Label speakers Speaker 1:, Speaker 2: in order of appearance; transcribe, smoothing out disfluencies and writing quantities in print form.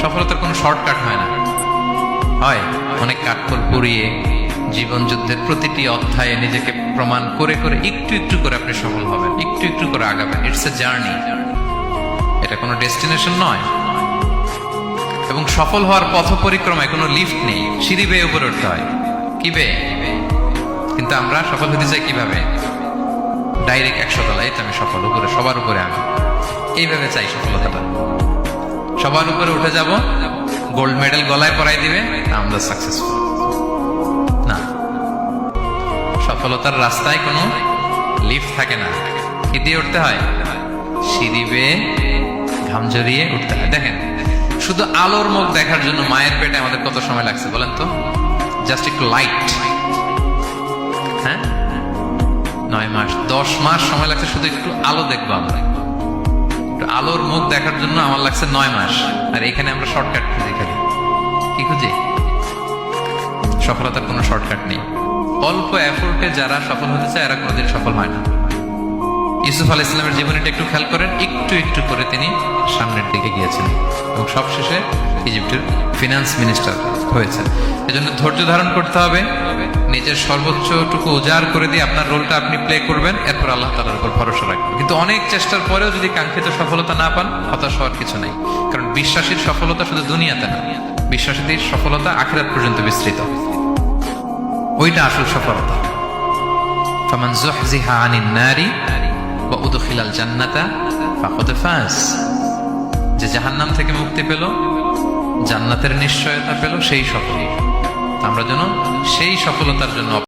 Speaker 1: সফলতার কোনো শর্টকাট হয় না, হয় অনেক কাঠখড় পুড়িয়ে জীবন যুদ্ধের প্রতিটি অধ্যায়ে নিজেকে প্রমাণ করে করে একটু একটু করে আপনি সফল হবেন, একটু একটু করে আগাবেন। ইটস এ জার্নি, এটা কোনো ডেস্টিনেশন নয়। এবং সফল হওয়ার পথ পরিক্রমায় কোনো লিফট নেই, সিঁড়ি বেয়ে উপরে উঠতে হয়। কি বেয়ে? কিন্তু আমরা সফল হতে চাই কিভাবে? ডাইরেক্ট 100 তলায় তো আমি সফল, উপরে সবার উপরে আমি, এইভাবে চাই সফলতাটা। সবার উপরে উঠে যাব, গোল্ড মেডেল গলায় পরাই দিবে, আমরা সাকসেসফুল না। সফলতার রাস্তায় কোনো লিফট থাকে না। কি দিয়ে উঠতে হয়? সিঁড়ি বেয়ে ঘাম জড়িয়ে উঠতে হয়। দেখেন, শুধু আলোর মুখ দেখার জন্য মায়ের পেটে আমাদের কত সময় লাগছে বলেন তো? জাস্ট একটু লাইট, হ্যাঁ, 9 মাস 10 মাস সময় লাগছে শুধু একটু আলো দেখবো আমরা। একটু আলোর মুখ দেখার জন্য আমার লাগছে 9 মাস। আর এখানে আমরা শর্টকাট খুঁজি, খালি কি খুঁজি? সফলতার কোনো শর্টকাট নেই। অল্প এফোর্টে যারা সফল হতে চায় এরা কোনোদিন সফল হয় না। ইউসুফ আলাইহিস সালামের জীবনীটা একটু খেয়াল করেন, একটু একটু করে তিনি সামনের দিকে গিয়েছেন এবং সবশেষে ইজিপ্টের ফিনান্স মিনিস্টার হয়েছে। এজন্য ধৈর্য ধারণ করতে হবে, নিজের সর্বোচ্চটুকু উজাড় করে দিয়ে আপনার রোলটা আপনি প্লে করবেন, এরপর আল্লাহ তাআলার উপর ভরসা রাখবেন। কিন্তু অনেক চেষ্টার পরেও যদি কাঙ্ক্ষিত সফলতা না পান, হতাশ হওয়ার কিছু নাই। কারণ বিশ্বাসীর সফলতা শুধু দুনিয়াতে না, বিশ্বাসীদের সফলতা আখিরাত পর্যন্ত বিস্তৃত। ওইটা আসল সফলতা। ফামান যুহজিহা আনিন নারি ওয়া উদখিলাল জান্নাতা ফাকাদ ফাজ। যে জাহান্নাম থেকে মুক্তি পেল, জান্নাতের নিশ্চয়তা পেল, সেই সফল। আমরা যেন সেই সফলতার জন্য